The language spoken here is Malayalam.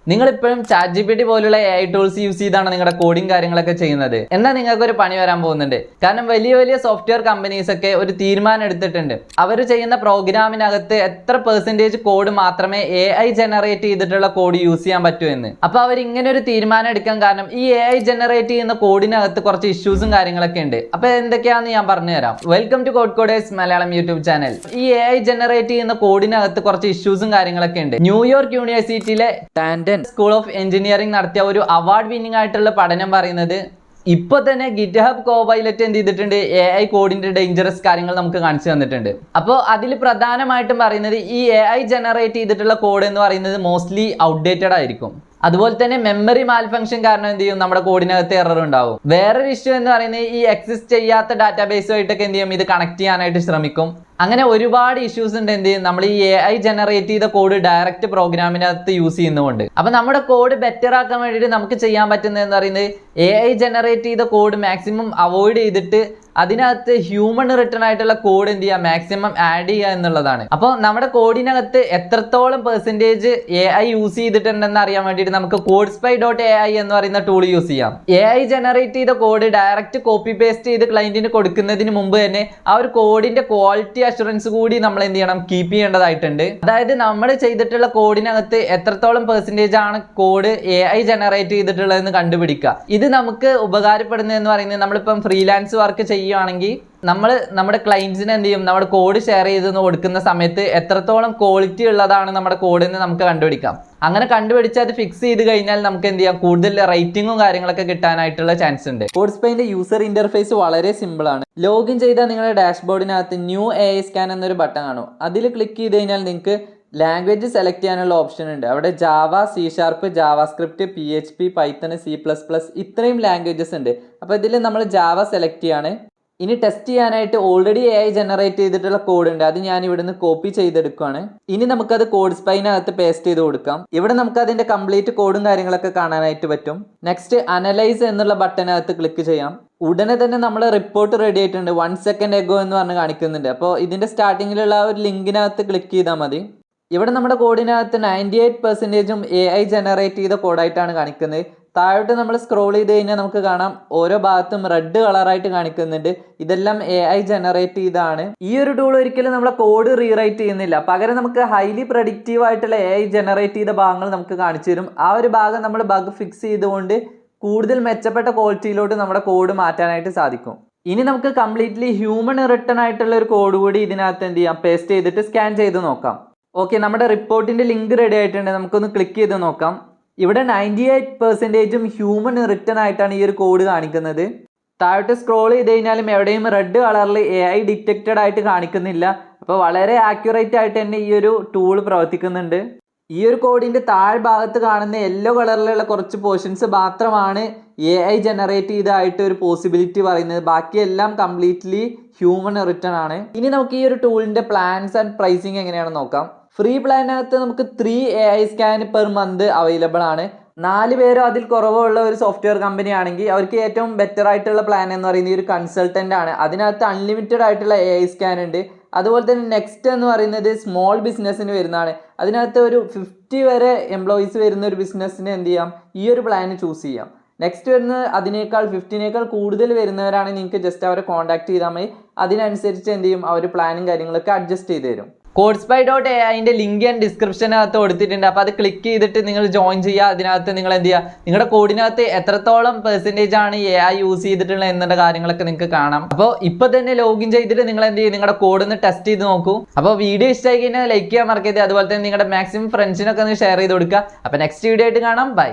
നിങ്ങൾ ഇപ്പോഴും ChatGPT പോലുള്ള AI ടൂൾസ് യൂസ് ചെയ്താണ് നിങ്ങളുടെ കോഡിംഗ് കാര്യങ്ങളൊക്കെ ചെയ്യുന്നത്. എന്നാൽ നിങ്ങൾക്ക് ഒരു പണി വരാൻ പോകുന്നുണ്ട്. കാരണം വലിയ വലിയ സോഫ്റ്റ്വെയർ കമ്പനീസ് ഒക്കെ ഒരു തീരുമാനം എടുത്തിട്ടുണ്ട്. അവർ ചെയ്യുന്ന പ്രോഗ്രാമിനകത്ത് എത്ര പെർസെന്റേജ് കോഡ് മാത്രമേ AI ജനറേറ്റ് ചെയ്തിട്ടുള്ള കോഡ് യൂസ് ചെയ്യാൻ പറ്റൂ എന്ന്. അപ്പോൾ അവർ ഇങ്ങനെ ഒരു തീരുമാനം എടുക്കാൻ കാരണം ഈ AI ജനറേറ്റ് ചെയ്യുന്ന കോഡിനകത്ത് കുറച്ച് ഇഷ്യൂസും കാര്യങ്ങളൊക്കെ ഉണ്ട്. അപ്പോൾ എന്തൊക്കെയാണെന്ന് ഞാൻ പറഞ്ഞുതരാം. Welcome to code coders Malayalam YouTube channel. ഈ AI ജനറേറ്റ് ചെയ്യുന്ന കോഡിനകത്ത് കുറച്ച് ഇഷ്യൂസും കാര്യങ്ങളൊക്കെ ഉണ്ട്. ന്യൂയോർക്ക് യൂണിവേഴ്സിറ്റിയിലെ ടാൻഡൻ സ്കൂൾ ഓഫ് എഞ്ചിനീയറിംഗ് നടത്തിയ ഒരു അവാർഡ് വിന്നിംഗ് ആയിട്ടുള്ള പഠനം പറയുന്നത് ഇപ്പൊ തന്നെ ഗിറ്റ്ഹബ് കോപൈലറ്റ് എന്ത് ചെയ്തിട്ടുണ്ട്, AI കോഡിന്റെ ഡേഞ്ചറസ് കാര്യങ്ങൾ നമുക്ക് കാണിച്ചു തന്നിട്ടുണ്ട്. അപ്പോൾ അതിൽ പ്രധാനമായിട്ടും പറയുന്നത് ഈ AI ജനറേറ്റ് ചെയ്തിട്ടുള്ള കോഡ് എന്ന് പറയുന്നത് മോസ്റ്റ്ലി ഔട്ട്ഡേറ്റഡ് ആയിരിക്കും. അതുപോലെ തന്നെ മെമ്മറി മാൽഫങ്ഷൻ കാരണം എന്ത് ചെയ്യും, നമ്മുടെ കോഡിനകത്ത് എറർ ഉണ്ടാവും. വേറൊരു ഇഷ്യൂ എന്ന് പറയുന്നത് ഈ എക്സിസ്റ്റ് ചെയ്യാത്ത ഡാറ്റാബേസുമായിട്ടൊക്കെ എന്ത് ചെയ്യും, ഇത് കണക്ട് ചെയ്യാനായിട്ട് ശ്രമിക്കും. അങ്ങനെ ഒരുപാട് ഇഷ്യൂസ് ഉണ്ട് എന്ത് ചെയ്യും, നമ്മൾ ഈ AI ജനറേറ്റ് ചെയ്ത കോഡ് ഡയറക്റ്റ് പ്രോഗ്രാമിനകത്ത് യൂസ് ചെയ്യുന്നതുകൊണ്ട്. അപ്പൊ നമ്മുടെ കോഡ് ബെറ്റർ ആക്കാൻ വേണ്ടിയിട്ട് നമുക്ക് ചെയ്യാൻ പറ്റുന്നത് എന്ന് പറയുന്നത് AI ജനറേറ്റ് ചെയ്ത കോഡ് മാക്സിമം അവോയ്ഡ് ചെയ്തിട്ട് അതിനകത്ത് ഹ്യൂമൺ റിട്ടേൺ ആയിട്ടുള്ള കോഡ് എന്ത് ചെയ്യുക, മാക്സിമം ആഡ് ചെയ്യുക എന്നുള്ളതാണ്. അപ്പോൾ നമ്മുടെ കോഡിനകത്ത് എത്രത്തോളം പെർസെന്റേജ് AI യൂസ് ചെയ്തിട്ടുണ്ടെന്ന് അറിയാൻ വേണ്ടിയിട്ട് നമുക്ക് CodeSpy.ai എന്ന് പറയുന്ന ടൂൾ യൂസ് ചെയ്യാം. AI ജനറേറ്റ് ചെയ്ത കോഡ് ഡയറക്റ്റ് കോപ്പി പേസ്റ്റ് ചെയ്ത് ക്ലയന്റിന് കൊടുക്കുന്നതിന് മുമ്പ് തന്നെ ആ ഒരു കോഡിന്റെ ക്വാളിറ്റി അഷുറൻസ് കൂടി നമ്മൾ എന്ത് ചെയ്യണം, കീപ്പ് ചെയ്യേണ്ടതായിട്ടുണ്ട്. അതായത് നമ്മൾ ചെയ്തിട്ടുള്ള കോഡിനകത്ത് എത്രത്തോളം പെർസെന്റേജ് ആണ് കോഡ് AI ജനറേറ്റ് ചെയ്തിട്ടുള്ളതെന്ന് കണ്ടുപിടിക്കുക. ഇത് നമുക്ക് ഉപകാരപ്പെടുന്നതെന്ന് പറയുന്നത് നമ്മളിപ്പം ഫ്രീലാൻസ് വർക്ക് ചെയ്യുകയാണെങ്കിൽ നമ്മൾ നമ്മുടെ ക്ലയൻസിന് എന്ത് ചെയ്യും, നമ്മുടെ കോഡ് ഷെയർ ചെയ്ത് കൊടുക്കുന്ന സമയത്ത് എത്രത്തോളം ക്വാളിറ്റി ഉള്ളതാണ് നമ്മുടെ കോഡ് എന്ന് നമുക്ക് കണ്ടുപിടിക്കാം. അങ്ങനെ കണ്ടുപിടിച്ച് അത് ഫിക്സ് ചെയ്ത് കഴിഞ്ഞാൽ നമുക്ക് എന്ത് ചെയ്യാം, കൂടുതൽ റേറ്റിംഗും കാര്യങ്ങളൊക്കെ കിട്ടാനായിട്ടുള്ള ചാൻസ് ഉണ്ട്. CodeSpyന്റെ യൂസർ ഇന്റർഫേസ് വളരെ സിമ്പിൾ ആണ്. ലോഗിൻ ചെയ്താൽ നിങ്ങളുടെ ഡാഷ്ബോർഡിനകത്ത് ന്യൂ AI സ്കാൻ എന്നൊരു ബട്ടൺ കാണും. അതിൽ ക്ലിക്ക് ചെയ്ത് കഴിഞ്ഞാൽ നിങ്ങൾക്ക് ലാംഗ്വേജ് സെലക്ട് ചെയ്യാനുള്ള ഓപ്ഷൻ ഉണ്ട്. അവിടെ Java, C#, JavaScript, PHP, Python, C++ ഇത്രയും ലാംഗ്വേജസ് ഉണ്ട്. അപ്പോൾ ഇതിൽ നമ്മൾ ജാവ സെലക്ട് ചെയ്യാണ്. ഇനി ടെസ്റ്റ് ചെയ്യാനായിട്ട് ഓൾറെഡി AI ജനറേറ്റ് ചെയ്തിട്ടുള്ള കോഡ് ഉണ്ട്, അത് ഞാൻ ഇവിടുന്ന് കോപ്പി ചെയ്തെടുക്കുകയാണ്. ഇനി നമുക്കത് CodeSpyനകത്ത് പേസ്റ്റ് ചെയ്ത് കൊടുക്കാം. ഇവിടെ നമുക്ക് അതിന്റെ കംപ്ലീറ്റ് കോഡും കാര്യങ്ങളൊക്കെ കാണാനായിട്ട് പറ്റും. നെക്സ്റ്റ് അനലൈസ് എന്നുള്ള ബട്ടനകത്ത് ക്ലിക്ക് ചെയ്യാം. ഉടനെ തന്നെ നമ്മൾ റിപ്പോർട്ട് റെഡി ആയിട്ടുണ്ട്. 1 second ago എന്ന് പറഞ്ഞ് കാണിക്കുന്നുണ്ട്. അപ്പോൾ ഇതിന്റെ സ്റ്റാർട്ടിങ്ങിലുള്ള ആ ഒരു ലിങ്കിനകത്ത് ക്ലിക്ക് ചെയ്താൽ മതി. ഇവിടെ നമ്മുടെ കോഡിനകത്ത് 98% AI ജനറേറ്റ് ചെയ്ത കോഡായിട്ടാണ് കാണിക്കുന്നത്. താഴോട്ട് നമ്മൾ സ്ക്രോൾ ചെയ്ത് കഴിഞ്ഞാൽ നമുക്ക് കാണാം ഓരോ ഭാഗത്തും റെഡ് കളറായിട്ട് കാണിക്കുന്നുണ്ട്. ഇതെല്ലാം AI ജനറേറ്റ് ചെയ്താണ്. ഈ ഒരു ടൂൾ ഒരിക്കലും നമ്മളെ കോഡ് റീറൈറ്റ് ചെയ്യുന്നില്ല, പകരം നമുക്ക് ഹൈലി പ്രഡിക്റ്റീവ് ആയിട്ടുള്ള AI ജനറേറ്റ് ചെയ്ത ഭാഗങ്ങൾ നമുക്ക് കാണിച്ചു തരും. ആ ഒരു ഭാഗം നമ്മൾ ബഗ് ഫിക്സ് ചെയ്തുകൊണ്ട് കൂടുതൽ മെച്ചപ്പെട്ട ക്വാളിറ്റിയിലോട്ട് നമ്മുടെ കോഡ് മാറ്റാനായിട്ട് സാധിക്കും. ഇനി നമുക്ക് കംപ്ലീറ്റ്ലി ഹ്യൂമൺ റിട്ടേൺ ആയിട്ടുള്ള ഒരു കോഡ് കൂടി ഇതിനകത്ത് എന്ത് ചെയ്യാം, പേസ്റ്റ് ചെയ്തിട്ട് സ്കാൻ ചെയ്ത് നോക്കാം. ഓക്കെ, നമ്മുടെ റിപ്പോർട്ടിന്റെ ലിങ്ക് റെഡി ആയിട്ടുണ്ട്. നമുക്കൊന്ന് ക്ലിക്ക് ചെയ്ത് നോക്കാം. ഇവിടെ 98% ഹ്യൂമൻ റിട്ടേൺ ആയിട്ടാണ് ഈ ഒരു കോഡ് കാണിക്കുന്നത്. താഴോട്ട് സ്ക്രോൾ ചെയ്ത് കഴിഞ്ഞാലും എവിടെയും റെഡ് കളറിൽ AI ഡിറ്റക്റ്റഡ് ആയിട്ട് കാണിക്കുന്നില്ല. അപ്പോൾ വളരെ ആക്യുറേറ്റ് ആയിട്ട് തന്നെ ഈ ഒരു ടൂൾ പ്രവർത്തിക്കുന്നുണ്ട്. ഈ ഒരു കോഡിന്റെ താഴ്ഭാഗത്ത് കാണുന്ന യെല്ലോ കളറിലുള്ള കുറച്ച് പോർഷൻസ് മാത്രമാണ് AI ജനറേറ്റ് ചെയ്തതായിട്ട് ഒരു പോസിബിലിറ്റി പറയുന്നത്. ബാക്കിയെല്ലാം കംപ്ലീറ്റ്ലി ഹ്യൂമൻ റിട്ടേൺ ആണ്. ഇനി നമുക്ക് ഈ ഒരു ടൂളിന്റെ പ്ലാൻസ് ആൻഡ് പ്രൈസിങ് എങ്ങനെയാണെന്ന് നോക്കാം. ഫ്രീ പ്ലാനകത്ത് നമുക്ക് 3 AI scan per month available ആണ്. 4 പേരോ അതിൽ കുറവോ ഉള്ള ഒരു സോഫ്റ്റ്വെയർ കമ്പനി ആണെങ്കിൽ അവർക്ക് ഏറ്റവും ബെറ്റർ ആയിട്ടുള്ള പ്ലാൻ എന്ന് പറയുന്നത് ഒരു കൺസൾട്ടന്റ് ആണ്. അതിനകത്ത് അൺലിമിറ്റഡ് ആയിട്ടുള്ള AI സ്കാൻ ഉണ്ട്. അതുപോലെ തന്നെ നെക്സ്റ്റ് എന്ന് പറയുന്നത് സ്മോൾ ബിസിനസ്സിന് വരുന്നതാണ്. അതിനകത്ത് ഒരു 50 വരെ എംപ്ലോയീസ് വരുന്ന ഒരു ബിസിനസ്സിന് എന്ത് ചെയ്യാം, ഈ ഒരു പ്ലാൻ ചൂസ് ചെയ്യാം. നെക്സ്റ്റ് വരുന്നത് അതിനേക്കാൾ 50നേക്കാൾ കൂടുതൽ വരുന്നവരാണ്, നിങ്ങൾക്ക് ജസ്റ്റ് അവരെ കോൺടാക്ട് ചെയ്താൽ മതി. അതിനനുസരിച്ച് എന്ത് ചെയ്യും, അവർ പ്ലാനും കാര്യങ്ങളൊക്കെ അഡ്ജസ്റ്റ് ചെയ്ത് തരും. CodeSpy.ai ലിങ്ക് ഞാൻ ഡിസ്ക്രിപ്ഷനകത്ത് കൊടുത്തിട്ടുണ്ട്. അപ്പോൾ അത് ക്ലിക്ക് ചെയ്തിട്ട് നിങ്ങൾ ജോയിൻ ചെയ്യുക. അതിനകത്ത് നിങ്ങൾ എന്ത് ചെയ്യുക, നിങ്ങളുടെ കോഡിനകത്ത് എത്രത്തോളം പെർസെൻറ്റേജ് ആണ് AI യൂസ് ചെയ്തിട്ടുള്ളത് എന്നുള്ള കാര്യങ്ങളൊക്കെ നിങ്ങൾക്ക് കാണാം. അപ്പോൾ ഇപ്പോൾ തന്നെ ലോഗിൻ ചെയ്തിട്ട് നിങ്ങൾ എന്ത് ചെയ്യും, നിങ്ങളുടെ കോഡ് ഒന്ന് ടെസ്റ്റ് ചെയ്ത് നോക്കൂ. അപ്പോൾ വീഡിയോ ഇഷ്ടമായി കഴിഞ്ഞാൽ ലൈക്ക് ചെയ്യാൻ മറക്കരുത്. അതുപോലെ തന്നെ നിങ്ങളുടെ മാക്സിമം ഫ്രണ്ട്സിനൊക്കെ ഒന്ന് ഷെയർ ചെയ്ത് കൊടുക്കുക. അപ്പോൾ നെക്സ്റ്റ് വീഡിയോ ആയിട്ട് കാണാം. ബൈ.